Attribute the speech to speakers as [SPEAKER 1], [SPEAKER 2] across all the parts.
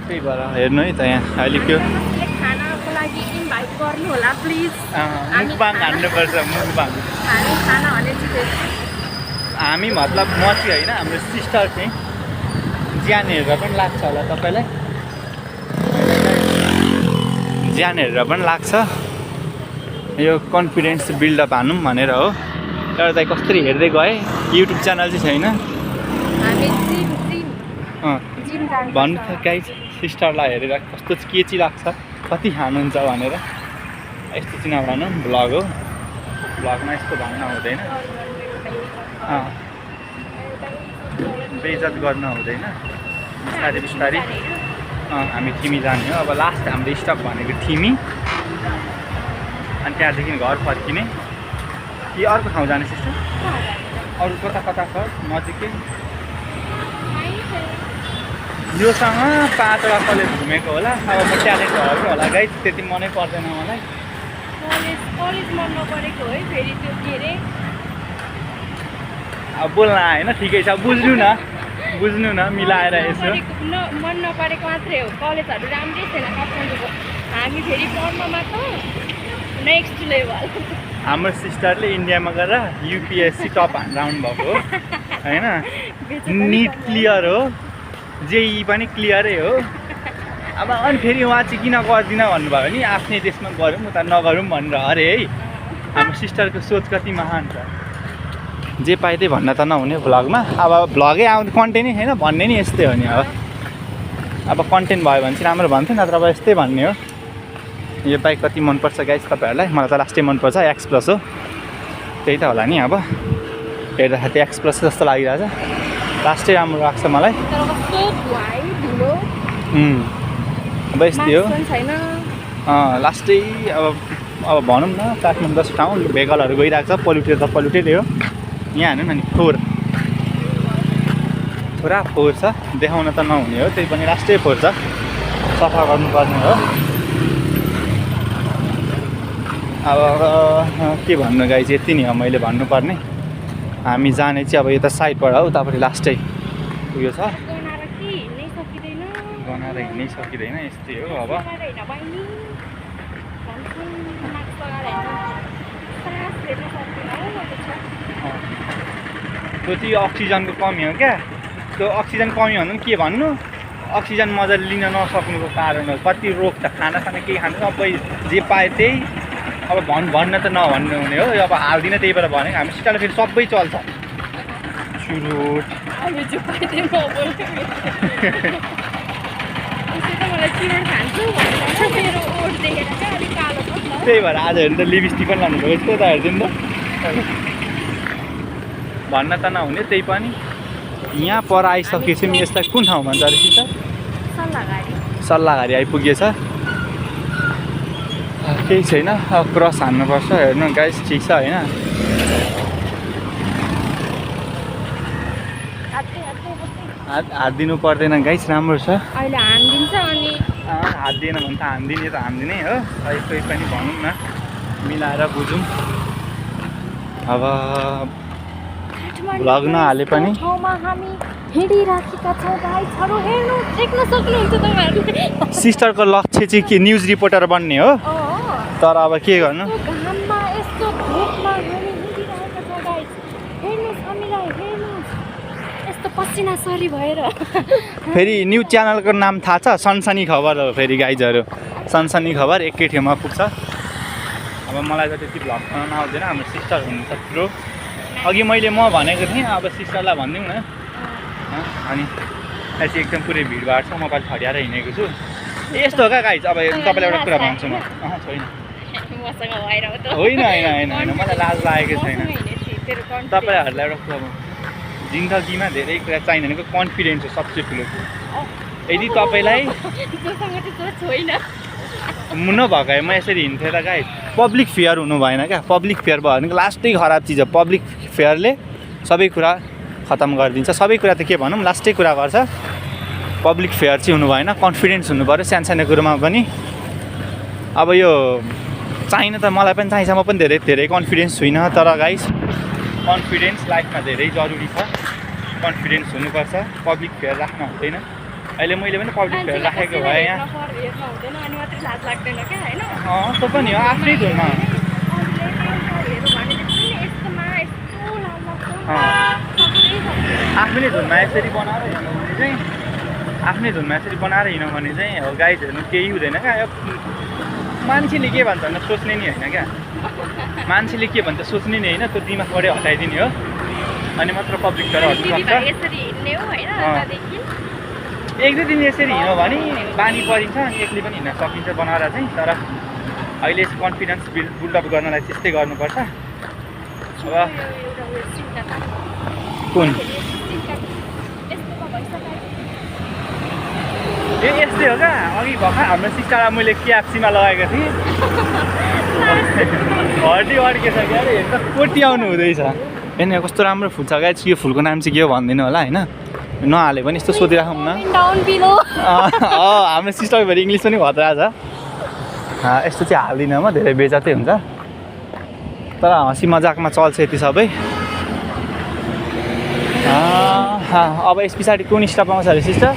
[SPEAKER 1] त्यही भएर हेर्नु है त यहाँ अहिले त्यो
[SPEAKER 2] खानाको लागि इन्भाइट गर्नु होला प्लिज
[SPEAKER 1] मुखबाङ हान्नुपर्छ मुखबाङ
[SPEAKER 2] हामी खाना भनेपछि
[SPEAKER 1] हामी मतलब म चाहिँ होइन हाम्रो सिस्टर चाहिँ ज्यान हेरेर पनि लाग्छ होला तपाईँलाई ज्यान हेरेर पनि लाग्छ यो कन्फिडेन्स बिल्डअप हानौँ भनेर हो तर त कसरी हेर्दै गएँ युट्युब च्यानल चाहिँ छैन भन्नु त गाइज सिस्टरलाई हेरेर कस्तो के चाहिँ लाग्छ कति खानुहुन्छ भनेर यस्तो चाहिँ नभनौँ भ्लग हो भ्लगमा यस्तो भन्न हुँदैन बेइज्जत गर्न हुँदैन बिस्तारै बिस्तारै हामी थिमी जाने हो अब लास्ट हाम्रो स्टप भनेको थिमी अनि त्यहाँदेखि घर फर्किने कि अर्को ठाउँ जाने सिस्टर अरू कता कता छ नजिकै योसँग 5वटा कलेज घुमेको होला अब म ट्यालेन्ट भएको होला गाइज त्यति मनै पर्दैन मलाई
[SPEAKER 2] कलेज मन नपरेको है फेरि त्यो के अरे
[SPEAKER 1] अब बोल्न आएन ठिकै छ बुझ्नु न मिलाएर यसो
[SPEAKER 2] मन नपरेको मात्रै हो कलेजहरू राम्रै छैन काठमाडौँको हामी फेरि पढ्नमा त नेक्स्ट लेभल
[SPEAKER 1] हाम्रो सिस्टरले इन्डियामा गएर युपिएससी टप राउन्ड भएको हो होइन निट क्लियर हो जेई पनि क्लियरै हो अब अनि फेरि उहाँ चाहिँ किन गर्दिनँ भन्नुभयो भने आफ्नै देशमा गरौँ उता नगरौँ भनेर अरे है हाम्रो सिस्टरको सोच कति महान छ जे पाए त्यही भन्न त नहुने भ्लगमा अब भ्लगै आउँदा कन्टेन्टै छैन भन्ने नि यस्तै हो नि अब कन्टेन्ट भयो भने चाहिँ राम्रो भन्थ्यो नत्र अब यस्तै भन्ने हो यो बाइक कति मनपर्छ गाइस तपाईँहरूलाई मलाई त लास्टै मनपर्छ एक्स प्लस हो त्यही त होला नि अब हेर्दाखेरि त्यो एक्स प्लस जस्तो लागिरहेछ लास्टै राम्रो लाग्छ मलाई अब यस्तै हो लास्टै अब भनौँ न काठमाडौँ जस्तो ठाउँ भेकलहरू गइरहेको छ पोल्युटेड त पोल्युटेडै हो यहाँ हेर्नु न नि पुरा फोहोर छ देखाउन त नहुने हो त्यही पनि लास्टै फोहोर छ सफा गर्नुपर्ने हो अब के भन्नु गाई चाहिँ यति नै हो मैले भन्नुपर्ने हामी जाने चाहिँ अब यता साइडबाट हो उतापट्टि लास्टै उयो छ गनाएर हिँड्नै सकिँदैन यस्तै हो अब त्यो चाहिँ अक्सिजनको कमी हो क्या त्यो अक्सिजन कमी भन्दा पनि के भन्नु अक्सिजन मजाले लिन नसक्नुको कारण हो कति रोग छ खानासाना केही खानु सबै जे पाए त्यही अब भन्न त नभन्नु हुने हो अब हाल्दिनँ त्यही भएर भनेको हामी सिस्टरले फेरि सबै चल्छ चुरोट त्यही भएर आज हेर्नु त लिपस्टिक पनि लानु भएको यस्तो त हेरिदिनु त भन्न त नहुने त्यही पनि यहाँ पर आइसकेपछि यसलाई कुन ठाउँ भन्छ अरे सिस्टर सल्लाहघारी आइपुगेछ केही छैन अब क्रस हान्नुपर्छ हेर्नु गाइस ठिक छ होइन हात दिनु पर्दैन गाइस राम्रो छ
[SPEAKER 2] अहिले हान्दिन्छ अनि
[SPEAKER 1] हात दिएन भने त हान्दिने त हान्दिनै हो कोही पनि भनौँ न मिलाएर बुझौँ अब भ्लग नहाले पनि सिस्टरको लक्ष्य चाहिँ के न्युज रिपोर्टर बन्ने हो तर अब के गर्नु फेरि न्युज च्यानलको नाम थाहा छ सनसनी खबर हो फेरि गाइजहरू सनसनी खबर एकै ठाउँमा पुग्छ अब मलाई त त्यति भ्लग बनाउन आउँदैन हाम्रो सिस्टर हुनुहुन्छ प्रो अघि मैले म भनेको थिएँ अब सिस्टरलाई भनिदिउँ न अनि चाहिँ एकदम पुरै भिडभाड छ म पालि छरिएर हिँडेको छु यस्तो हो क्या गाइज अब तपाईँलाई एउटा कुरा भन्छु म छैन होइन मलाई लाज लागेको छैन तपाईँहरूलाई एउटा कुरा जिन्दगीमा धेरै कुरा चाहिने भनेको कन्फिडेन्स हो सबसे ठुलो कुरो यदि तपाईँलाई नभएको म यसरी हिँड्थेँ त गाई पब्लिक फेयर हुनु भएन क्या पब्लिक फेयर भयो भने लास्टै खराब चिज हो पब्लिक फेयरले सबै कुरा खतम गरिदिन्छ सबै कुरा त के भनौँ लास्टै कुरा गर्छ पब्लिक फेयर चाहिँ हुनु भएन कन्फिडेन्स हुनु पऱ्यो सानो कुरोमा पनि अब यो चाहिन त मलाई पनि चाहिन्छ म पनि धेरै कन्फिडेन्स छुइनँ तर गाइस कन्फिडेन्स लाइफमा धेरै जरुरी छ कन्फिडेन्स हुनुपर्छ पब्लिक फेयर राख्न हुँदैन अहिले मैले पनि पब्लिक भेट राखेको भए यहाँ
[SPEAKER 2] हेर्न हुँदैन अनि मात्रै लाज लाग्दैन क्या होइन
[SPEAKER 1] त्यो पनि हो आफ्नै धुनमा आफ्नै धुनमा यसरी बनाएर हिँड्नु भने चाहिँ आफ्नै धुनमा यसरी बनाएर हिँड्यो भने चाहिँ अब गाइड हेर्नु केही हुँदैन क्या मान्छेले के भन्छ भने सोच्ने नि होइन क्या मान्छेले के भन्छ सोच्ने नि होइन त्यो दिमागबाटै हटाइदिने हो अनि मात्र पब्लिकबाट हट्नु सक्छ एक दुई दिन यसरी हिँड्यो भने बानी परिन्छ अनि एक्लै पनि हिँड्न सकिन्छ बनाएर चाहिँ तर अहिले कन्फिडेन्स बिल्डअप गर्नलाई त्यस्तै गर्नुपर्छ अब कुन ए यस्तै हो क्या अघि भर्खर हाम्रो सिस्टरलाई मैले क्याप्सीमा लगाएको थिएँ हड्डी अड्केछ क्या अरे हेर्दा कोटी आउनु हुँदैछ हेर्नु कस्तो राम्रो फुल छ क्या यो फुलको नाम चाहिँ के हो भनिदिनु होला होइन नहाले पनि यस्तो सोधिराखौँ न हाम्रो सिस्टरभरि इङ्ग्लिस पनि भद्रा छ यस्तो चाहिँ हाल्दिनँ म धेरै बेजातै हुन्छ तर हँसी मजाकमा चल्छ यति सबै अब यस पछाडि कुन स्टप आउँछ अरे सिस्टर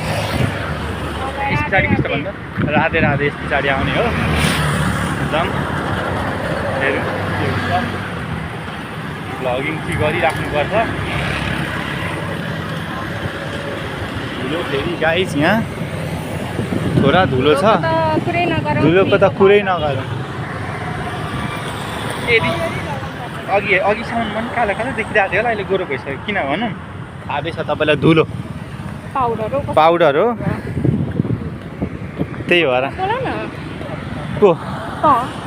[SPEAKER 1] यस पछाडि के भन्छ राधे राधे यस पछाडि आउने हो एकदम भ्लगिङ चाहिँ गरिराख्नुपर्छ धुलो फेरि गाइस यहाँ थोडा धुलो छ धुलोको त कुरै नगरौँ यदि अघिसम्म मन कालो कालो देखिरहेको थियो होला अहिले गोरो भइसक्यो किन भनौँ थाहा छ तपाईँलाई धुलो पाउडर हो त्यही भएर को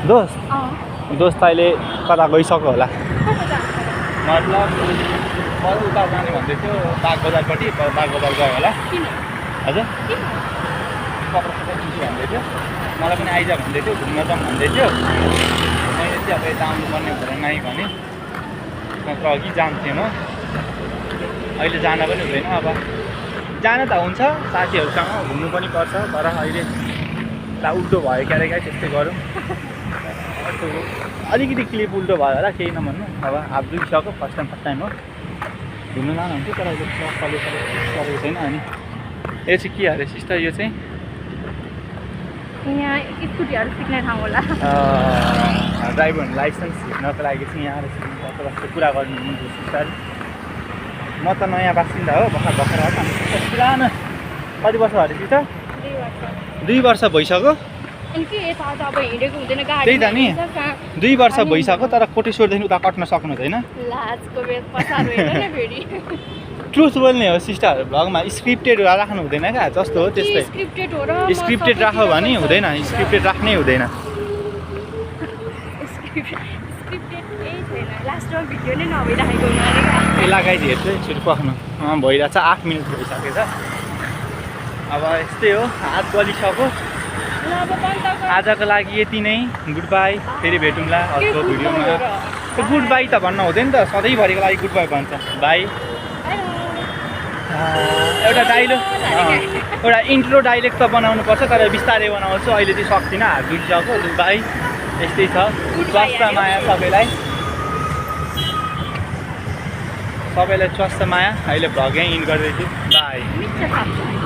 [SPEAKER 1] दोस्त अहिले कता गइसक्यो होला मतलब उता जाने भन्दै थियो बाग बजारपट्टि बाग बजार गयो होला हजुर कपडा भन्दै थियो मलाई पनि आइज भन्दै थियो घुम्न जाउँ भन्दै थियो मैले चाहिँ अब यता आउनुपर्ने भनेर नै भने नत्र अघि जान्थेँ म अहिले जान पनि हुँदैन अब जान त हुन्छ साथीहरूसँग घुम्नु पनि पर्छ तर अहिले उल्टो भयो क्यारे क्या त्यस्तै गरौँ अलिकति क्लिप उल्टो भयो होला केही नभन्नु अब हाफ दुइसक्यो फर्स्ट टाइम हो घुम्नु जानुहुन्थ्यो तर अहिले गरेको छैन अनि यो चाहिँ के अरे सिस्टर यो चाहिँ
[SPEAKER 2] यहाँ स्कुटीहरू सिक्ने ठाउँ होला
[SPEAKER 1] ड्राइभर लाइसेन्स हिँड्नको लागि चाहिँ यहाँ जस्तो कुरा गर्नु सिस्टर म त नयाँ बासिन्दा हो भर्खर पुरानो कति वर्ष अरे सिस्टर 2 वर्ष भइसक्यो त्यही त नि 2 वर्ष भइसक्यो तर कोटेश्वरदेखि उता कट्न सक्नु हुँदैन ट्रुथ बोल्ने हो सिस्टर भ्लगमा स्क्रिप्टेड राख्नु हुँदैन क्या जस्तो हो त्यस्तै स्क्रिप्टेड राख्यो भने हुँदैन स्क्रिप्टेड राख्नै हुँदैन लगाइदिए हेर्छु एकचोटि पख्नु भइरहेको छ 8 मिनट भइसकेछ अब यस्तै हो हात गलिसक्यो आजको लागि यति नै गुड बाई फेरि भेटौँला अर्को भिडियोमा गुड बाई त भन्न हुँदैन त सधैँभरिको लागि गुड बाई भन्छ बाई एउटा डाइलग एउटा इन्ट्रो डाइलेक्ट त बनाउनु पर्छ तर बिस्तारै बनाउँछु अहिले चाहिँ सक्दिनँ हात दुखिसक्यो गुड बाई यस्तै छ स्वास्थ्य माया सबैलाई स्वास्थ्य माया अहिले भ्लग यहीँ इन गर्दैछु बाई